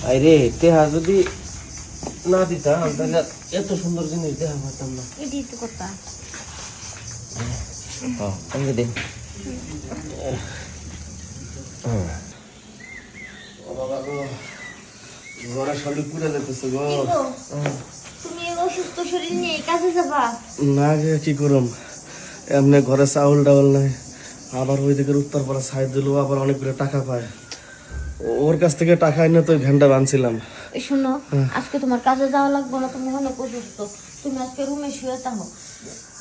আরে তেহা যদি না দিতাম তাহলে এত সুন্দর জিনিস দেখা পারতাম না। এটাই তো কথা। আমি দে ঘরে শরীর পুড়ে যেতেছে গো। তুমি অসুস্থ শরীর নিয়ে কাজে যাবা? না গিয়ে কি করম, এমনি ঘরে চাউল ডাউল নাই, আবার ওই দিকের উত্তরপাড়া সাইড দিল আবার অনেকগুলো টাকা পায়, ওর কাছ থেকে টাকা এনে তো ভ্যানটা বানছিলাম। শোনো, আজকে তোমার কাজে যাওয়া লাগবে না, তুমি অনেক অসুস্থ, তুমি আজকে রুমে শুয়ে থাকো।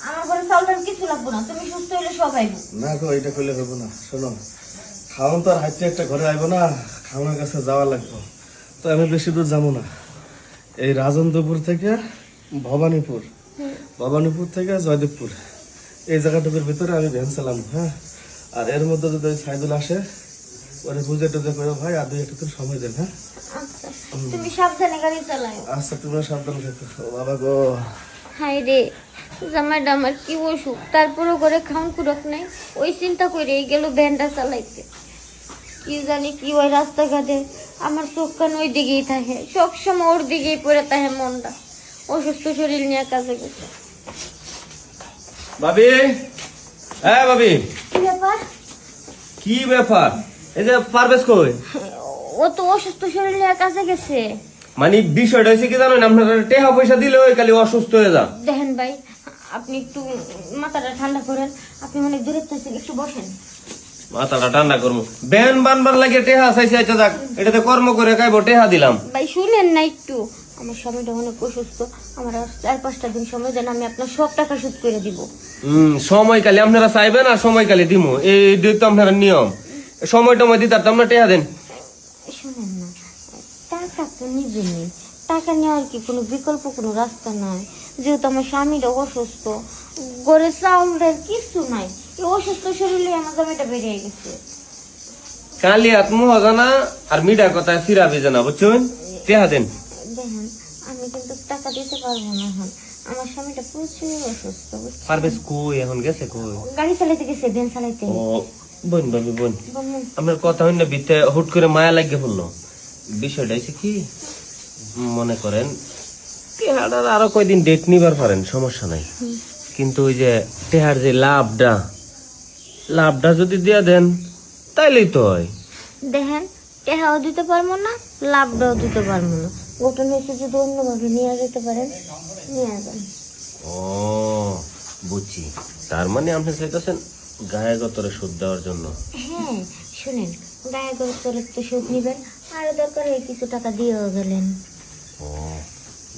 আমার ঘরে চাউলের কিছু লাগবে না, তুমি সুস্থ হলে সব আইবো। না গো, এটা করলে হবে না। শোনো, খাওয়ান তো আর হাইতে একটা ঘরে আইবো না, খাওয়ানোর কাছে যাওয়া লাগবে। তো আমি বেশি দূর যাবো না, এই রাজেন্দ্রপুর থেকে ভবানীপুর, ভবানীপুর থেকে জয়দেবপুর, এই জায়গাটুকুর ভিতরে আমি ভ্যান চালাম। হ্যাঁ, আর এর মধ্যে যদি ওই সাইদুল আসে ওরে বুঝে টুঝে করে ভাই আর 2-1 দিন সময় দেন। হ্যাঁ, আচ্ছা, তুমি সাবধানে গাড়ি চালাও। আচ্ছা, তোমরা সাবধান থাকো। বাবা গো, হাই রে, জামাইটা আমার কি অসুখ, তারপরও করে খাউন কুরক নাই, ওই চিন্তা করে গেল ভ্যানটা চালাইতে। কি জানি কি ওই রাস্তাঘাটে আমার চোখ কান ওই দিকেই থাকে, সবসময় ওর দিকেই পড়ে থাকে মনটা। অসুস্থ শরীর নিয়ে কাজে গেছে। ভাবি, হ্যাঁ ভাবি, কি ব্যাপার? কি ব্যাপার? এই যে পারভেজ কই? ও তো অসুস্থ শরীর নিয়ে কাজে গেছে। মানে বিষয়টা হয়েছে কি জানেন, আপনারা টাকা পয়সা দিলে ওই খালি অসুস্থ হয়ে যান। দেখেন ভাই, আপনি একটু মাথাটা ঠান্ডা করেন, আপনি অনেক দূরে থাকেন, একটু বসেন। মাথাটা ঠান্ডা করবো, ব্যান বানবার লাগে টেহা চাইছে। আচ্ছা যাক, এটাতে কর্ম করে খাইবো, টেহা দিলাম। ভাই শুনেন না একটু, আমার সময়টা অনেক অসুস্থ, আমার আর 4-5টা দিন সময় দেন, আমি আপনার সব টাকা শোধ করে দিব। সময়কালে আপনারা চাইবেন আর সময়কালে দিব, এই তো আপনারা নিয়ম। সময় টময় দিতে আমরা টেহা দেন। শুনেন না, টাকা তো নিবেনই, টাকা নেওয়ার কি কোনো বিকল্প কোনো রাস্তা নাই? যেহেতু আমার স্বামীরা অসুস্থ, ঘরে চাউলের কিছু নাই, এই অসুস্থ শরীরে আমার জমিটা বেরিয়ে গেছে। কালি আত্মু হজানা আর মিডা কথা সিরা বেজে না, বুঝছেন? টেহা দেন। দেখেন, আমি কিন্তু টাকা দিতে পারবো না এখন, আমার স্বামীটা প্রচুর অসুস্থ। পারভেজ কই এখন গেছে কই? গাড়ি চালাইতে গেছে, ভ্যান চালাইতে। ও বোন, ভাবি বোন, বলুন। আপনার কথা হইন না, বিতে হুট করে মায়া লাগিয়ে পড়লো। বিষয়টা হচ্ছে কি, মনে করেন টেহাটার আরো কয়দিন ডেট নিবার পারেন, সমস্যা নাই, কিন্তু ওই যে টেহার যে লাভটা যদি দিয়া দেন তাইলেই তো হয়। দেখেন, টাকাও দিতে পারবো না, লাভটাও দিতে পারবো না, গোটা নিচে যদি অন্যভাবে নিয়ে যেতে পারেন নিয়ে যান। ও বুঝছি, তার মানে আপনি চাইতেছেন গায়ে গতরে সুদ দেওয়ার জন্য। হ্যাঁ শুনেন, গায়ে গতরে তো সুদ নিবেন, আরো দরকার হয় কিছু টাকা দিয়েও গেলেন। ও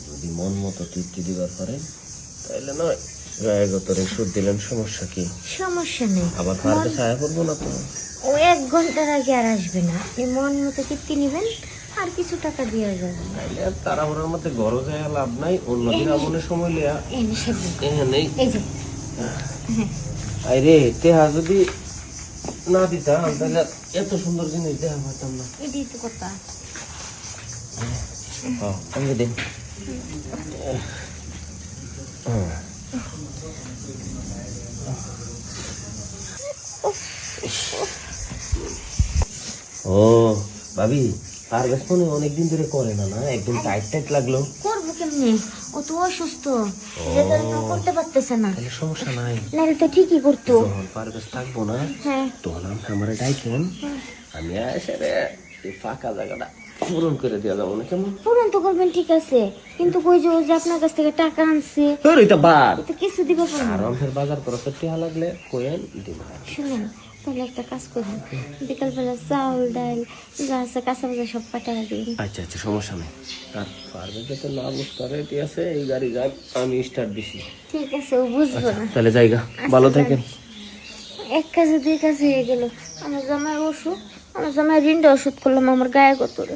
যদি মন মতো তৃপ্তি দিবার পারেন তাইলে নয়, গায়ে গতরে সুদ দিলেন, সমস্যা কি? সমস্যা নেই, আবার পারবে ছায়া করবো না তো। ও 1 ঘন্টার আগে আর আসবে না, আপনি মন মতো তৃপ্তি নিবেন আর কিছু টাকা দিয়ে যাবেন। তাইলে আর তাড়াহুড়োর মধ্যে গরো যায় লাভ নাই, অন্যদিন আমনের সময় লিয়া এনে সেদিন নেই। এই যে আরে তেহা যদি না দিতাম তাহলে এত সুন্দর জিনিস দেখা পারতাম না। এটাই তো কথা। আমি দেখ ও ভাবি, পারভেজ মনে অনেকদিন ধরে করে না, না একদম টাইট লাগলো। করবো কেমনি, ও তো অসুস্থ, যে কারণে ও করতে পারতেছে না। তাহলে সমস্যা নাই, নাহলে তো ঠিকই করতো। যখন পারভেজ থাকবো না হ্যাঁ, তখন আমার ডাইকেন, আমি এসে এই ফাঁকা জায়গাটা পূরণ করে দেওয়া যাবো না, কেমন? পূরণ তো করবেন ঠিক আছে, কিন্তু কই যে ও যে আপনার কাছ থেকে টাকা আনছে, এটা বার তো কিছু দিবে পারবো আর না। ফের বাজার করে টেহা লাগলে কোয়েন দিব। শুনেন, তাহলে একটা কাজ করুন, বিকালবেলা চাউল ডাল যা আছে কাঁচা বাজার সব পাঠায় দিন। আচ্ছা আচ্ছা, সমস্যা নেই। আর পারভেজ যাতে না বুঝতে পারে, ঠিক আছে? এই গাড়ি যাক, আমি স্টার্ট দিছি। ঠিক আছে, ও বুঝবো না। তাহলে জায়গা ভালো থাকেন। এক কাজে 2 কাজ হয়ে গেল, আমার জামাই অসুখ, আমার জামাই ঋণটা ওষুধ করলাম আমার গায়ে গতরে।